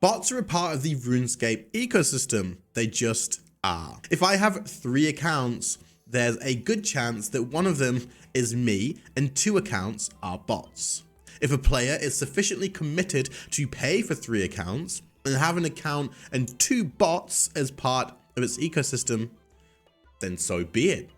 Bots are a part of the RuneScape ecosystem. They just are. If I have 3 accounts, there's a good chance that one of them is me and 2 accounts are bots. If a player is sufficiently committed to pay for 3 accounts and have an account and 2 bots as part of its ecosystem, then so be it.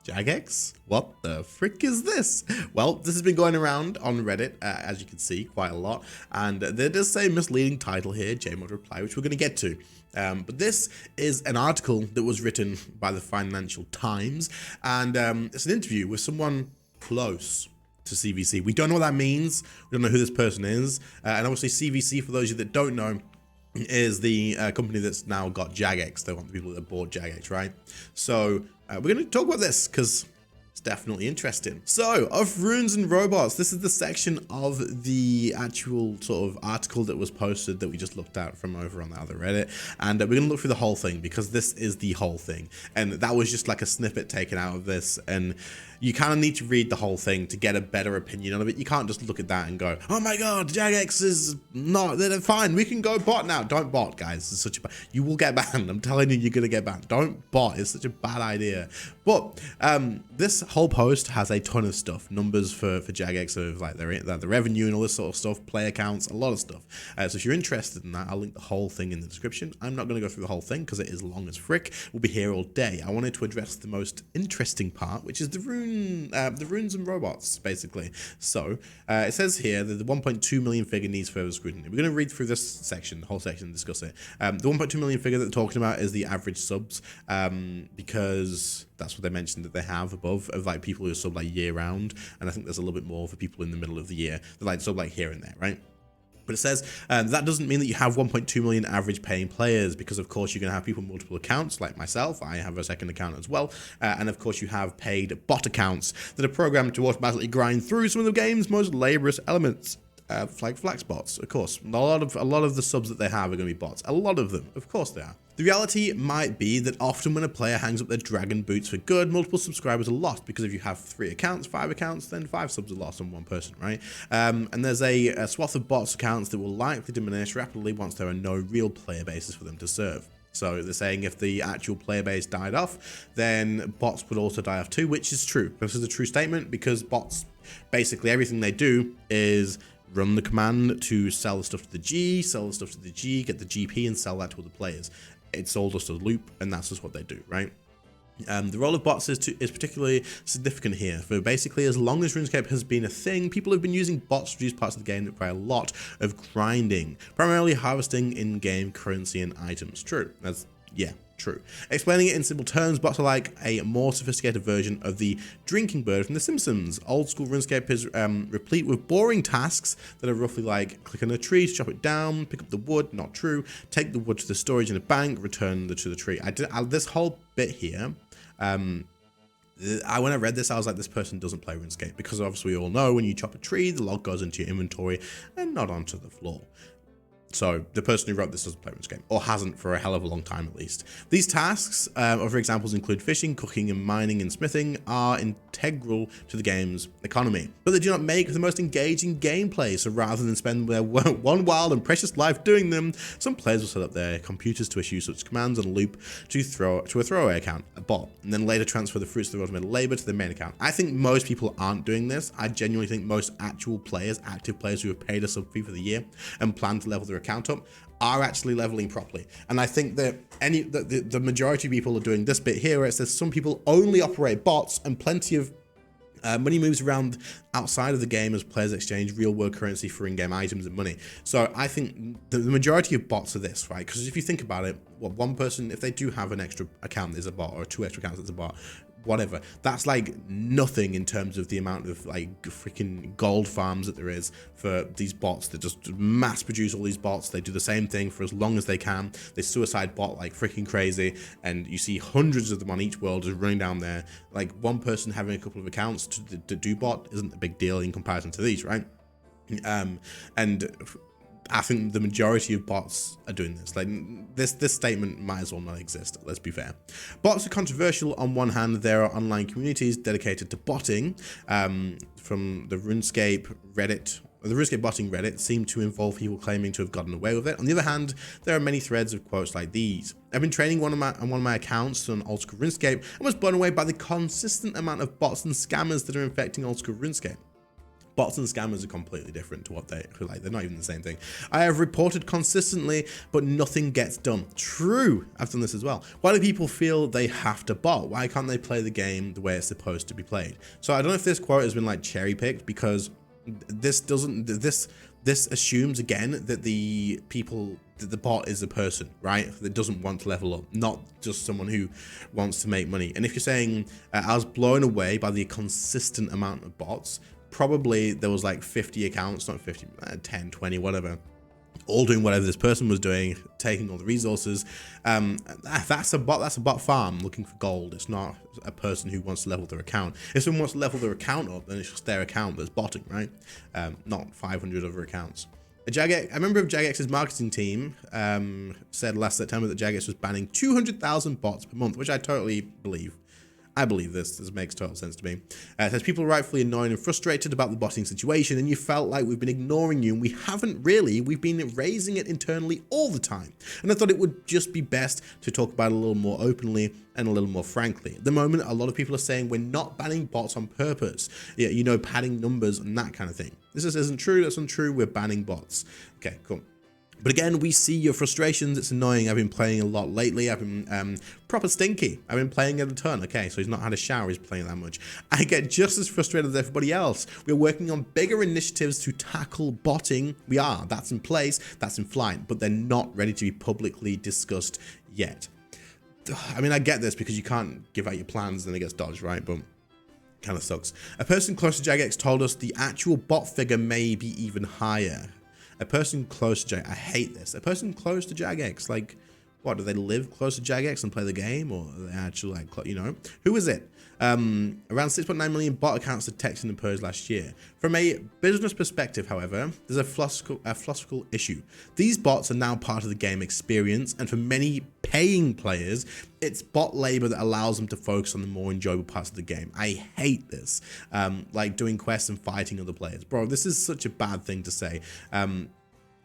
Jagex? What the frick is this? Well, this has been going around on Reddit, as you can see, quite a lot. And there does say misleading title here, JMod reply, which we're going to get to. But this is an article that was written by the Financial Times. And it's an interview with someone close to CVC. We don't know what that means. We don't know who this person is. And obviously CVC, for those of you that don't know, is the company that's now got Jagex. They want the people that bought Jagex, right? So we're going to talk about this because it's definitely interesting. So, of runes and robots, this is the section of the actual sort of article that was posted that we just looked at from over on the other Reddit. And we're going to look through the whole thing because this is the whole thing. And that was just like a snippet taken out of this. And you kind of need to read the whole thing to get a better opinion of it. You can't just look at that and go, oh my God, Jagex is not, they're fine. We can go bot now. Don't bot, guys. It's such a bad, you will get banned. I'm telling you, you're going to get banned. Don't bot. It's such a bad idea. But this whole post has a ton of stuff, numbers for Jagex of like the revenue and all this sort of stuff, player counts, a lot of stuff. So if you're interested in that, I'll link the whole thing in the description. I'm not going to go through the whole thing because it is long as frick. We'll be here all day. I wanted to address the most interesting part, which is the runes and robots, basically. So it says here that the 1.2 million figure needs further scrutiny. We're going to read through this section, the whole section, and discuss it. The 1.2 million figure that they're talking about is the average subs, because that's what they mentioned that they have above, of like people who sub like year round, and I think there's a little bit more for people in the middle of the year that like sub like here and there, right? But it says that doesn't mean that you have 1.2 million average paying players, because of course you're going to have people with multiple accounts like myself. I have a second account as well. And of course you have paid bot accounts that are programmed to automatically grind through some of the game's most laborious elements. Like flax bots, of course. A lot of the subs that they have are going to be bots. A lot of them, of course they are. The reality might be that often when a player hangs up their dragon boots for good, multiple subscribers are lost, because if you have 3 accounts, 5 accounts, then 5 subs are lost on one person, right? And there's a swath of bots accounts that will likely diminish rapidly once there are no real player bases for them to serve. So they're saying if the actual player base died off, then bots would also die off too, which is true. This is a true statement, because bots, basically everything they do is run the command to sell the stuff to the G, sell the stuff to the G, get the GP and sell that to other players. It's all just a loop, and that's just what they do, right? The role of bots is particularly significant here, for basically as long as RuneScape has been a thing, people have been using bots to reduce parts of the game that require a lot of grinding, primarily harvesting in-game currency and items. True, that's, yeah, true. Explaining it in simple terms, bots are like a more sophisticated version of the drinking bird from The Simpsons. Old school RuneScape is replete with boring tasks that are roughly like click on a tree, chop it down, pick up the wood, not true, take the wood to the storage in a bank, return to the tree. This whole bit here, when I read this, I was like, this person doesn't play RuneScape, because obviously we all know when you chop a tree, the log goes into your inventory and not onto the floor. So the person who wrote this doesn't play RuneScape, or hasn't for a hell of a long time at least. These tasks, other examples include fishing, cooking, and mining and smithing, are integral to the game's economy. But they do not make the most engaging gameplay, so rather than spend their one wild and precious life doing them, some players will set up their computers to issue such commands on a loop to a throwaway account, a bot, and then later transfer the fruits of their automated labor to their main account. I think most people aren't doing this. I genuinely think most actual players, active players who have paid a sub fee for the year and plan to level their account up, are actually leveling properly. And I think that the majority of people are doing this bit here, where it says some people only operate bots, and plenty of money moves around outside of the game as players exchange real world currency for in-game items and money. So I think the majority of bots are this, right? Because if you think about it, what one person, if they do have an extra account is a bot, or 2 extra accounts is a bot, whatever, that's like nothing in terms of the amount of like freaking gold farms that there is for these bots that just mass produce all these bots. They do the same thing for as long as they can. They suicide bot like freaking crazy, and you see hundreds of them on each world just running down there. Like one person having a couple of accounts to do bot isn't a big deal in comparison to these, right? And I think the majority of bots are doing this. Like this statement might as well not exist, let's be fair. Bots are controversial. On one hand, there are online communities dedicated to botting, from the RuneScape Reddit The RuneScape botting Reddit seemed to involve people claiming to have gotten away with it. On the other hand, there are many threads of quotes like these. I've been training on one of my accounts on old school RuneScape and was blown away by the consistent amount of bots and scammers that are infecting old school RuneScape. Bots and scammers are completely different to what they're like. They're not even the same thing. I have reported consistently, but nothing gets done. True, I've done this as well. Why do people feel they have to bot? Why can't they play the game the way it's supposed to be played? So I don't know if this quote has been like cherry picked, because this assumes again that the bot is a person, right? That doesn't want to level up, not just someone who wants to make money. And if you're saying I was blown away by the consistent amount of bots, probably there was like 50 accounts, not 50, 10, 20, whatever, all doing whatever this person was doing, taking all the resources. That's a bot farm looking for gold. It's not a person who wants to level their account. If someone wants to level their account up, then it's just their account that's botting, right? Not 500 other accounts. A member of Jagex's marketing team said last September that Jagex was banning 200,000 bots per month, which I totally believe. I believe this makes total sense to me. It says people are rightfully annoyed and frustrated about the botting situation, and you felt like we've been ignoring you, and we haven't really. We've been raising it internally all the time. And I thought it would just be best to talk about it a little more openly and a little more frankly. At the moment, a lot of people are saying we're not banning bots on purpose. Yeah, you know, padding numbers and that kind of thing. This isn't true, that's untrue, we're banning bots. Okay, cool. But again, we see your frustrations. It's annoying. I've been playing a lot lately. I've been proper stinky. I've been playing it a ton. Okay, so he's not had a shower. He's playing that much. I get just as frustrated as everybody else. We're working on bigger initiatives to tackle botting. We are. That's in place. That's in flight. But they're not ready to be publicly discussed yet. I mean, I get this because you can't give out your plans and then it gets dodged, right? But kind of sucks. A person close to Jagex told us the actual bot figure may be even higher. A person close to Jagex, I hate this. A person close to Jagex, like, what, do they live close to Jagex and play the game? Or are they actually, like, you know? Who is it? Around 6.9 million bot accounts detected and purged last year. From a business perspective, however, there's a philosophical issue. These bots are now part of the game experience, and for many paying players, it's bot labor that allows them to focus on the more enjoyable parts of the game. I hate this. Like doing quests and fighting other players. Bro, this is such a bad thing to say.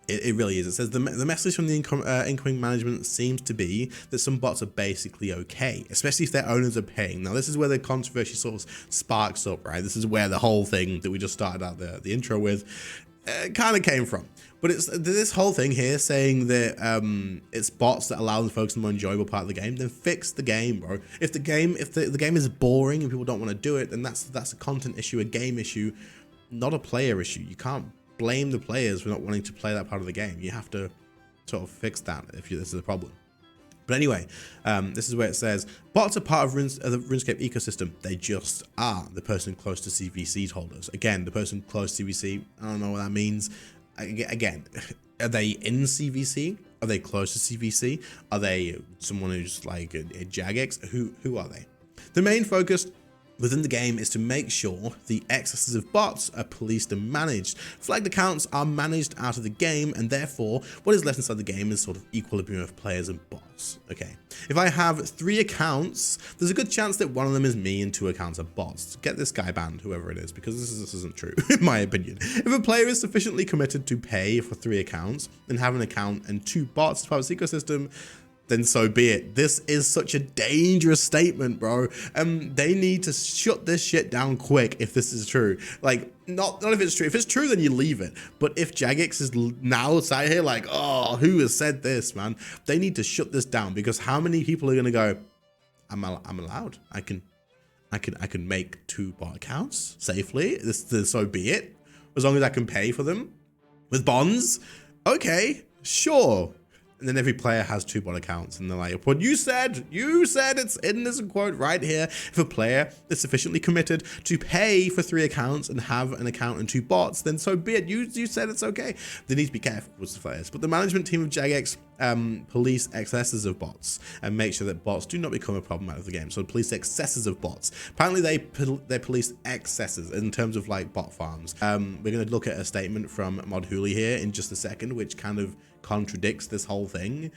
It really is. It says the message from the incoming management seems to be that some bots are basically okay, especially if their owners are paying. Now, this is where the controversy sort of sparks up, right? This is where the whole thing that we just started out the intro with kind of came from. But it's this whole thing here saying that it's bots that allow them to focus on the more enjoyable part of the game. Then fix the game, bro. If the game is boring and people don't want to do it, then that's a content issue, a game issue, not a player issue. You can't blame the players for not wanting to play that part of the game. You have to sort of fix that if this is a problem. But anyway, this is where it says bots are part of the RuneScape ecosystem. They just are. The person close to CVC told us. Again, the person close to CVC, I don't know what that means. Again, are they in CVC? Are they close to CVC? Are they someone who's like a Jagex? Who are they? The main focus within the game is to make sure the excesses of bots are policed and managed. Flagged accounts are managed out of the game, and therefore what is left inside the game is sort of equilibrium of players and bots. Okay, if I have 3 accounts, there's a good chance that one of them is me and 2 accounts are bots. Get this guy banned, whoever it is, because this isn't true, in my opinion. If a player is sufficiently committed to pay for 3 accounts and have an account and 2 bots as part of this ecosystem, then so be it. This is such a dangerous statement, bro. They need to shut this shit down quick if this is true. Like, not if it's true. If it's true, then you leave it. But if Jagex is now sat here like, oh, who has said this, man? They need to shut this down, because how many people are gonna go, I'm allowed. I can make 2 bot accounts safely. So be it. As long as I can pay for them with bonds. Okay, sure. And then every player has 2 bot accounts, and they're like, "What you said it's in this quote right here. If a player is sufficiently committed to pay for 3 accounts and have an account and 2 bots, then so be it. You said it's okay." They need to be careful with the players. But the management team of Jagex police excesses of bots and make sure that bots do not become a problem out of the game. So police excesses of bots. Apparently they police excesses in terms of like bot farms. We're going to look at a statement from Mod Hooli here in just a second, which kind of contradicts this whole thing.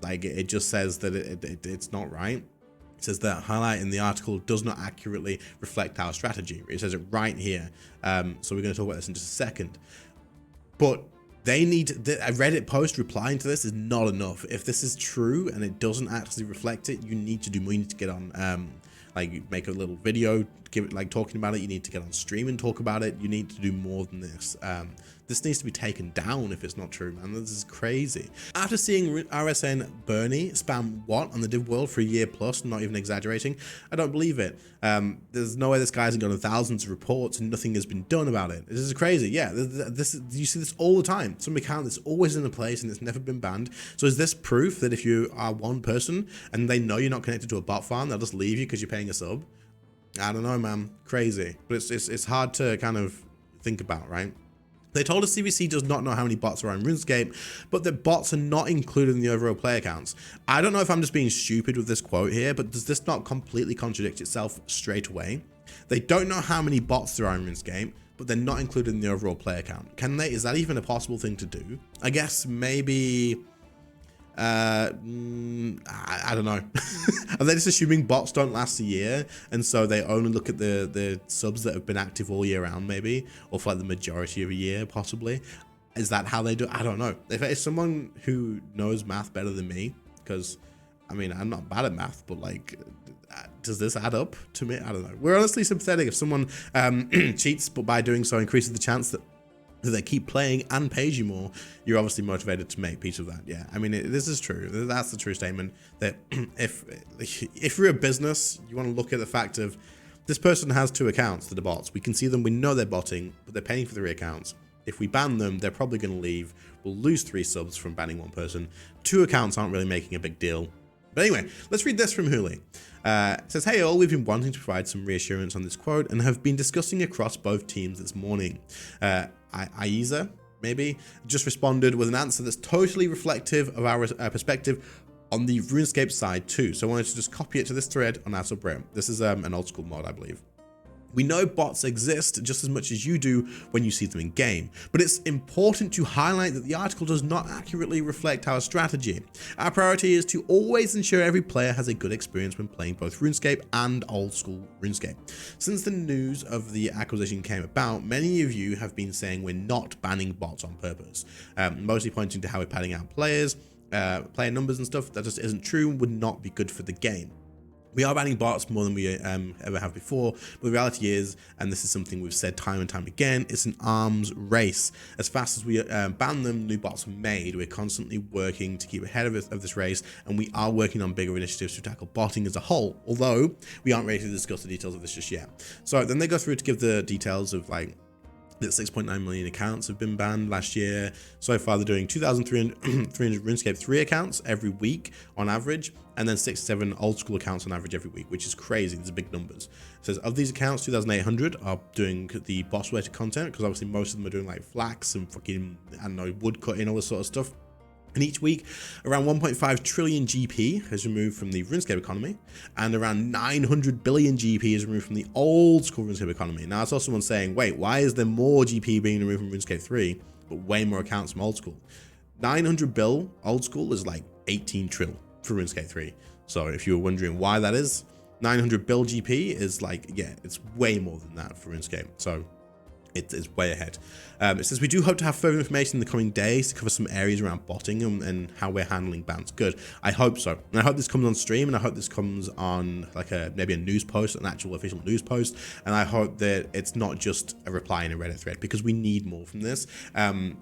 Like it just says that it's not right. It says that highlight in the article does not accurately reflect our strategy. It says it right here. So we're going to talk about this in just a second. But they need a Reddit post replying to this is not enough. If this is true and it doesn't actually reflect it, you need to do more. You need to get on, like make a little video, give it like talking about it. You need to get on stream and talk about it. You need to do more than this. This needs to be taken down if it's not true, man. This is crazy. After seeing RSN Bernie spam what on the div world for a year plus, not even exaggerating, I don't believe it. There's no way this guy hasn't gotten thousands of reports and nothing has been done about it. This is crazy. Yeah, you see this all the time. Some account that's always in a place and it's never been banned. So is this proof that if you are one person and they know you're not connected to a bot farm, they'll just leave you because you're paying a sub? I don't know, man. Crazy. But it's hard to kind of think about, right? They told us CVC does not know how many bots are on RuneScape, but that bots are not included in the overall player counts. I don't know if I'm just being stupid with this quote here, but does this not completely contradict itself straight away? They don't know how many bots there are in RuneScape, but they're not included in the overall player count. Can they? Is that even a possible thing to do? I guess maybe... I don't know. Are they just assuming bots don't last a year and so they only look at the subs that have been active all year round, maybe, or for like the majority of a year possibly? Is that how they do it? I don't know. If it's someone who knows math better than me, because I mean I'm not bad at math, but like does this add up to me? I don't know. We're honestly sympathetic if someone cheats, but by doing so increases the chance that they keep playing and pays you more, you're obviously motivated to make peace of that. Yeah, I mean, this is true. That's the true statement, that if you're a business, you want to look at the fact of this person has 2 accounts that are bots. We can see them, we know they're botting, but they're paying for 3 accounts. If we ban them, they're probably going to leave. We'll lose 3 subs from banning 1 person. 2 accounts aren't really making a big deal. But anyway, let's read this from Huli. It says, hey all, we've been wanting to provide some reassurance on this quote and have been discussing across both teams this morning. Aiza, maybe, just responded with an answer that's totally reflective of our perspective on the RuneScape side too. So I wanted to just copy it to this thread on our subreddit. This is an old school mod, I believe. We know bots exist just as much as you do when you see them in game, but it's important to highlight that the article does not accurately reflect our strategy. Our priority is to always ensure every player has a good experience when playing both RuneScape and old school RuneScape. Since the news of the acquisition came about, many of you have been saying we're not banning bots on purpose, mostly pointing to how we're padding out players, player numbers and stuff. That just isn't true and would not be good for the game. We are banning bots more than we ever have before, but the reality is, and this is something we've said time and time again, it's an arms race. As fast as we ban them, new bots are made. We're constantly working to keep ahead of this race, and we are working on bigger initiatives to tackle botting as a whole, although we aren't ready to discuss the details of this just yet. So then they go through to give the details of like that 6.9 million accounts have been banned last year. So far, they're doing 2,300 RuneScape 3 accounts every week on average, and then 6 to 7 old school accounts on average every week, which is crazy. These are big numbers. It says of these accounts, 2,800 are doing the boss related content, because obviously most of them are doing like flax and fucking, I don't know, wood cutting, all this sort of stuff. And each week, around 1.5 trillion GP is removed from the RuneScape economy, and around 900 billion GP is removed from the old school RuneScape economy. Now, I saw someone saying, wait, why is there more GP being removed from RuneScape 3, but way more accounts from old school? 900 bill old school is like 18 trill for RuneScape 3. So if you were wondering why that is, 900 bill GP is like, yeah, it's way more than that for RuneScape. So it is way ahead. It says, we do hope to have further information in the coming days to cover some areas around botting and how we're handling bans. Good. I hope so. And I hope this comes on stream, and I hope this comes on like maybe a news post, an actual official news post. And I hope that it's not just a reply in a Reddit thread, because we need more from this. And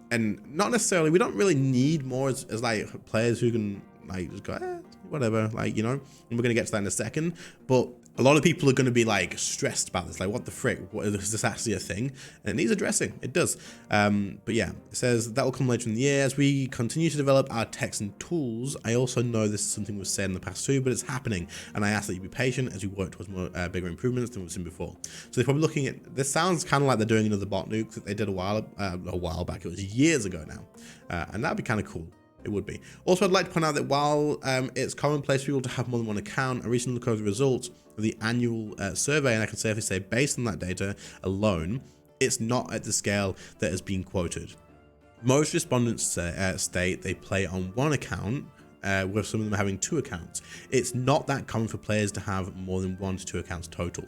not necessarily, we don't really need more as like players who can like just go, whatever, like, you know, and we're going to get to that in a second. But a lot of people are going to be like stressed about this, like, what the frick, is this actually a thing? And it needs addressing. It does. But yeah, it says that will come later in the year as we continue to develop our techs and tools. I also know this is something we've said in the past too, but it's happening, and I ask that you be patient as we work towards more bigger improvements than we've seen before. So they're probably looking at this. Sounds kind of like they're doing another bot nuke that they did a while back. It was years ago now, and that'd be kind of cool. It would be. Also, I'd like to point out that while it's commonplace for people to have more than one account, I recently looked over the results of the annual survey, and I can safely say, based on that data alone, it's not at the scale that has been quoted. Most respondents state they play on one account with some of them having 2 accounts. It's not that common for players to have more than 1 to 2 accounts total.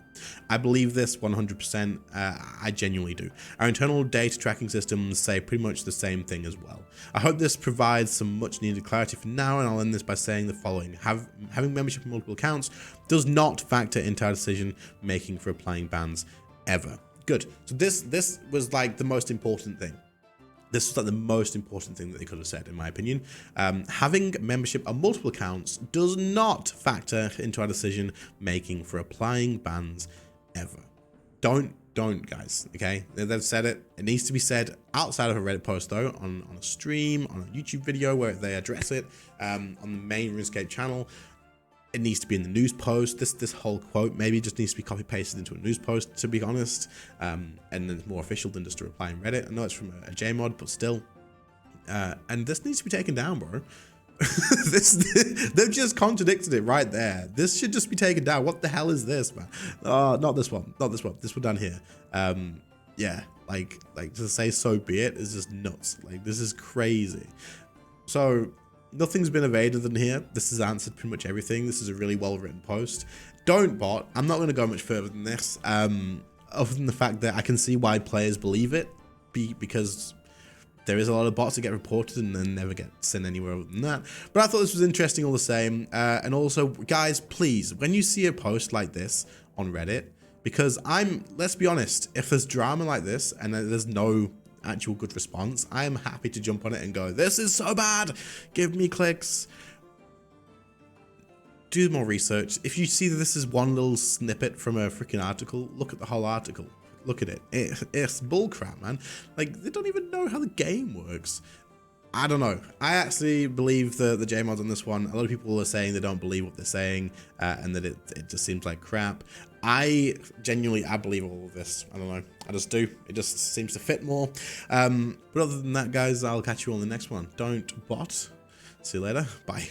I believe this 100%. I genuinely do. Our internal data tracking systems say pretty much the same thing as well. I hope this provides some much needed clarity for now, and I'll end this by saying the following. Having membership in multiple accounts does not factor into our decision making for applying bans ever. Good. So this was like the most important thing. This was like the most important thing that they could have said, in my opinion. Having membership on multiple accounts does not factor into our decision making for applying bans ever. Don't guys, okay? They've said it. It needs to be said outside of a Reddit post though, on a stream, on a YouTube video where they address it, on the main RuneScape channel. It needs to be in the news post. This whole quote maybe just needs to be copy pasted into a news post, to be honest, and then it's more official than just a reply in Reddit. I know it's from a JMod, but still. And this needs to be taken down, bro. They've just contradicted it right there. This should just be taken down. What the hell is this, man? Not this one. Not this one. This one down here. Yeah, like to say so be it is just nuts. Like, this is crazy. So nothing's been evaded in here. This has answered pretty much everything. This is a really well-written post. Don't bot. I'm not going to go much further than this. Other than the fact that I can see why players believe it, because there is a lot of bots that get reported and then never get sent anywhere other than that. But I thought this was interesting all the same. And also, guys, please, when you see a post like this on Reddit, because let's be honest, if there's drama like this and there's no actual good response, I am happy to jump on it and go, this is so bad, give me clicks. Do more research. If you see that this is one little snippet from a freaking article, look at the whole article. Look at it. It's bullcrap, man. Like, they don't even know how the game works. I don't know. I actually believe the JMods on this one. A lot of people are saying they don't believe what they're saying, and that it just seems like crap. I believe all of this. I don't know. I just do. It just seems to fit more. But other than that, guys, I'll catch you on the next one. Don't bot. See you later. Bye.